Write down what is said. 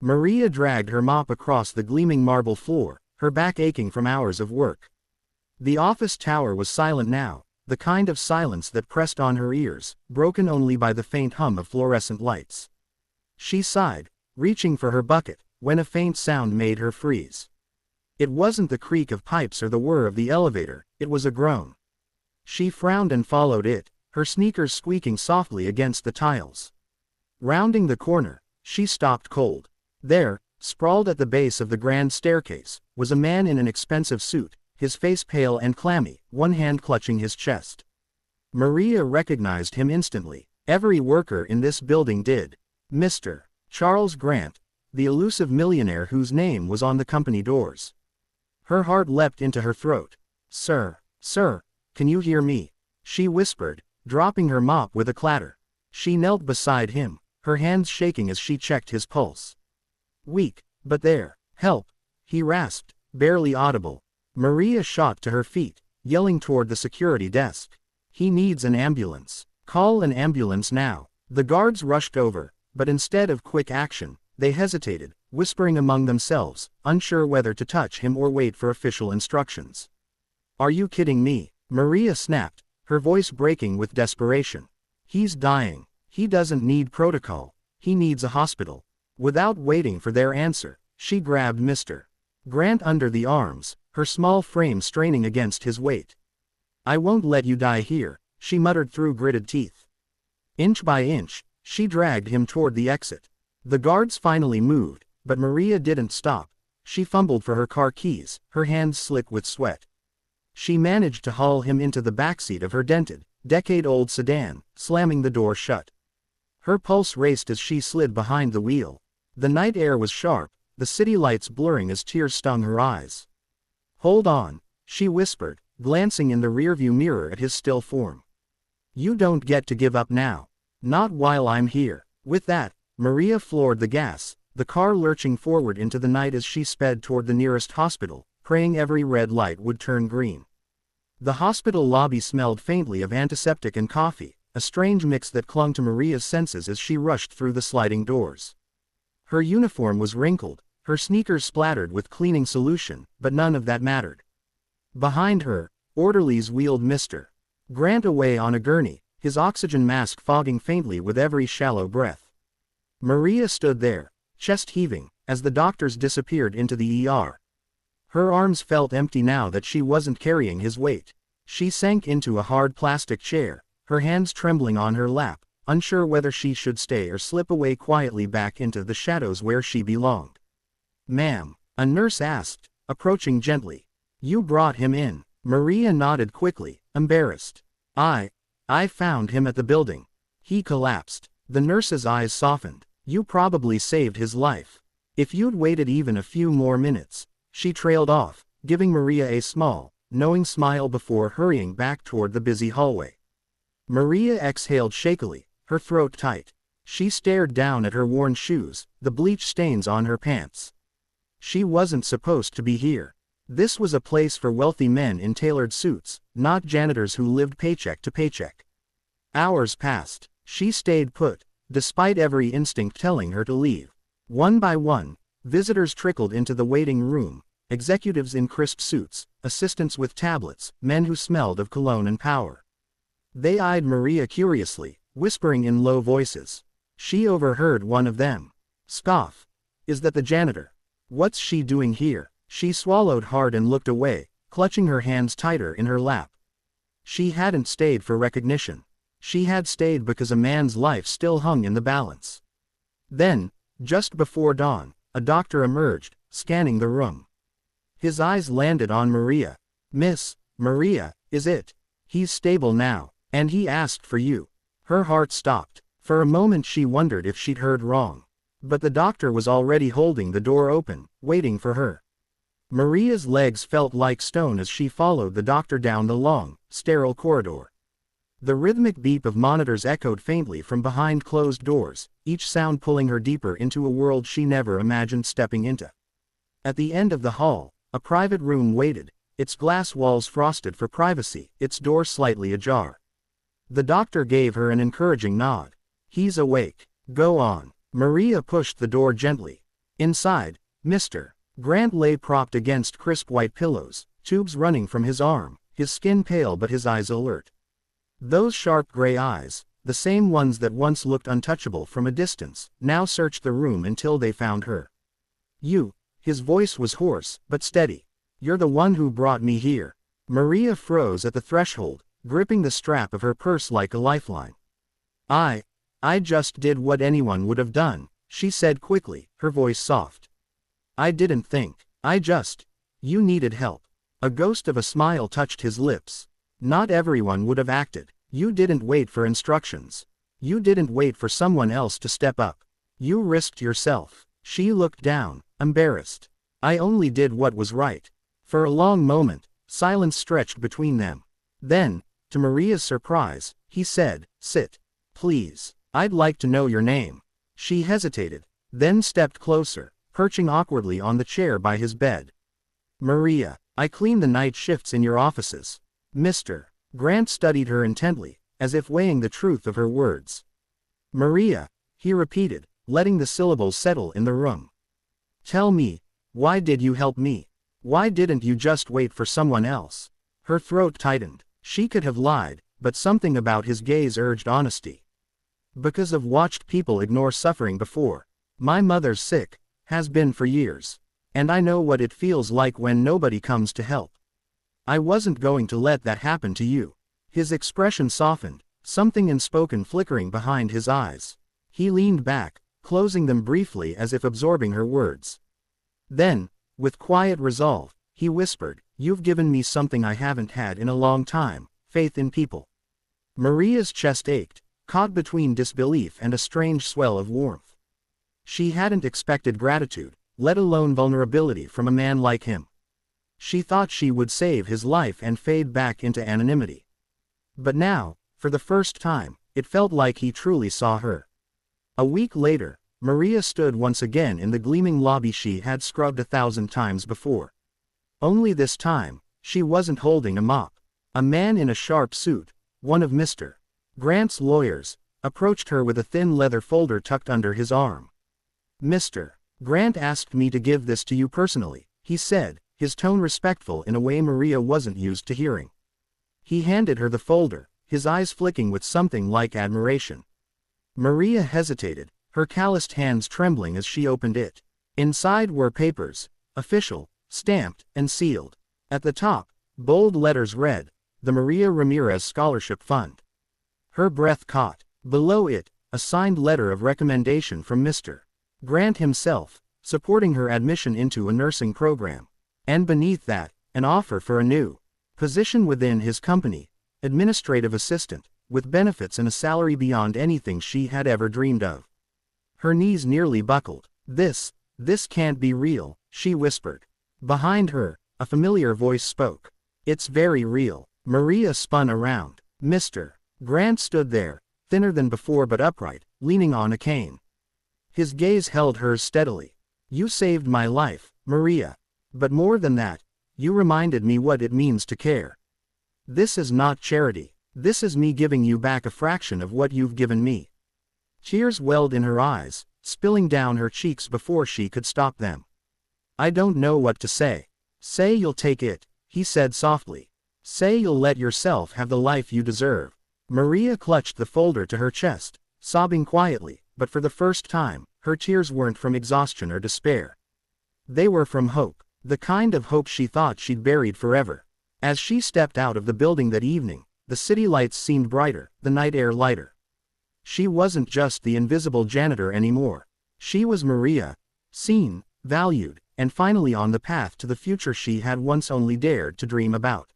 Maria dragged her mop across the gleaming marble floor, her back aching from hours of work. The office tower was silent now, the kind of silence that pressed on her ears, broken only by the faint hum of fluorescent lights. She sighed, reaching for her bucket, when a faint sound made her freeze. It wasn't the creak of pipes or the whir of the elevator, it was a groan. She frowned and followed it, her sneakers squeaking softly against the tiles. Rounding the corner, she stopped cold. There, sprawled at the base of the grand staircase, was a man in an expensive suit, his face pale and clammy, one hand clutching his chest. Maria recognized him instantly. Every worker in this building did. Mr. Charles Grant, the elusive millionaire whose name was on the company doors. Her heart leapt into her throat. Sir, can you hear me? She whispered, dropping her mop with a clatter. She knelt beside him, her hands shaking as she checked his pulse. Weak, but there. Help, he rasped, barely audible. Maria shot to her feet, yelling toward the security desk. He needs an ambulance. Call an ambulance now. The guards rushed over, but instead of quick action, they hesitated, whispering among themselves, unsure whether to touch him or wait for official instructions. Are you kidding me? Maria snapped, her voice breaking with desperation. He's dying. He doesn't need protocol. He needs a hospital. Without waiting for their answer, she grabbed Mr. Grant under the arms, her small frame straining against his weight. I won't let you die here, she muttered through gritted teeth. Inch by inch, she dragged him toward the exit. The guards finally moved, but Maria didn't stop. She fumbled for her car keys, her hands slick with sweat. She managed to haul him into the backseat of her dented, decade-old sedan, slamming the door shut. Her pulse raced as she slid behind the wheel. The night air was sharp, the city lights blurring as tears stung her eyes. Hold on, she whispered, glancing in the rearview mirror at his still form. You don't get to give up now. Not while I'm here. With that, Maria floored the gas, the car lurching forward into the night as she sped toward the nearest hospital, praying every red light would turn green. The hospital lobby smelled faintly of antiseptic and coffee, a strange mix that clung to Maria's senses as she rushed through the sliding doors. Her uniform was wrinkled, her sneakers splattered with cleaning solution, but none of that mattered. Behind her, orderlies wheeled Mr. Grant away on a gurney, his oxygen mask fogging faintly with every shallow breath. Maria stood there, chest heaving, as the doctors disappeared into the ER. Her arms felt empty now that she wasn't carrying his weight. She sank into a hard plastic chair, her hands trembling on her lap, unsure whether she should stay or slip away quietly back into the shadows where she belonged. Ma'am, a nurse asked, approaching gently. You brought him in. Maria nodded quickly, embarrassed. I found him at the building. He collapsed. The nurse's eyes softened. You probably saved his life. If you'd waited even a few more minutes. She trailed off, giving Maria a small, knowing smile before hurrying back toward the busy hallway. Maria exhaled shakily, her throat tight. She stared down at her worn shoes, the bleach stains on her pants. She wasn't supposed to be here. This was a place for wealthy men in tailored suits, not janitors who lived paycheck to paycheck. Hours passed. She stayed put, despite every instinct telling her to leave. One by one, visitors trickled into the waiting room, executives in crisp suits, assistants with tablets, men who smelled of cologne and power. They eyed Maria curiously, whispering in low voices. She overheard one of them scoff. Is that the janitor? What's she doing here? She swallowed hard and looked away, clutching her hands tighter in her lap. She hadn't stayed for recognition. She had stayed because a man's life still hung in the balance. Then, just before dawn, a doctor emerged, scanning the room. His eyes landed on Maria. Miss Maria, is it? He's stable now, and he asked for you. Her heart stopped. For a moment she wondered if she'd heard wrong. But the doctor was already holding the door open, waiting for her. Maria's legs felt like stone as she followed the doctor down the long, sterile corridor. The rhythmic beep of monitors echoed faintly from behind closed doors, each sound pulling her deeper into a world she never imagined stepping into. At the end of the hall, a private room waited, its glass walls frosted for privacy, its door slightly ajar. The doctor gave her an encouraging nod. He's awake. Go on. Maria pushed the door gently. Inside, Mr. Grant lay propped against crisp white pillows, tubes running from his arm, his skin pale but his eyes alert. Those sharp gray eyes, the same ones that once looked untouchable from a distance, now searched the room until they found her. You, his voice was hoarse, but steady. You're the one who brought me here. Maria froze at the threshold, gripping the strap of her purse like a lifeline. I just did what anyone would have done, she said quickly, her voice soft. I didn't think. You needed help. A ghost of a smile touched his lips. Not everyone would have acted. You didn't wait for instructions. You didn't wait for someone else to step up. You risked yourself. She looked down, embarrassed. I only did what was right. For a long moment, silence stretched between them. Then, to Maria's surprise, he said, "Sit. Please. I'd like to know your name." She hesitated, then stepped closer, perching awkwardly on the chair by his bed. "Maria, I clean the night shifts in your offices." Mr. Grant studied her intently, as if weighing the truth of her words. "Maria," he repeated, letting the syllables settle in the room. "Tell me, why did you help me? Why didn't you just wait for someone else?" Her throat tightened. She could have lied, but something about his gaze urged honesty. "Because I've watched people ignore suffering before. My mother's sick, has been for years. And I know what it feels like when nobody comes to help. I wasn't going to let that happen to you." His expression softened, something unspoken flickering behind his eyes. He leaned back, closing them briefly as if absorbing her words. Then, with quiet resolve, he whispered, "You've given me something I haven't had in a long time, faith in people." Maria's chest ached, caught between disbelief and a strange swell of warmth. She hadn't expected gratitude, let alone vulnerability from a man like him. She thought she would save his life and fade back into anonymity. But now, for the first time, it felt like he truly saw her. A week later, Maria stood once again in the gleaming lobby she had scrubbed 1,000 times before. Only this time, she wasn't holding a mop. A man in a sharp suit, one of Mr. Grant's lawyers, approached her with a thin leather folder tucked under his arm. "Mr. Grant asked me to give this to you personally," he said, his tone respectful in a way Maria wasn't used to hearing. He handed her the folder, his eyes flicking with something like admiration. Maria hesitated, her calloused hands trembling as she opened it. Inside were papers, official, stamped, and sealed. At the top, bold letters read, "The Maria Ramirez Scholarship Fund." Her breath caught. Below it, a signed letter of recommendation from Mr. Grant himself, supporting her admission into a nursing program. And beneath that, an offer for a new position within his company, administrative assistant, with benefits and a salary beyond anything she had ever dreamed of. Her knees nearly buckled. This can't be real," she whispered. Behind her, a familiar voice spoke. "It's very real." Maria spun around. Mr. Grant stood there, thinner than before but upright, leaning on a cane. His gaze held hers steadily. "You saved my life, Maria. But more than that, you reminded me what it means to care. This is not charity. This is me giving you back a fraction of what you've given me." Tears welled in her eyes, spilling down her cheeks before she could stop them. "I don't know what to say." "Say you'll take it," he said softly. "Say you'll let yourself have the life you deserve." Maria clutched the folder to her chest, sobbing quietly, but for the first time, her tears weren't from exhaustion or despair. They were from hope, the kind of hope she thought she'd buried forever. As she stepped out of the building that evening, the city lights seemed brighter, the night air lighter. She wasn't just the invisible janitor anymore. She was Maria, seen, valued, and finally on the path to the future she had once only dared to dream about.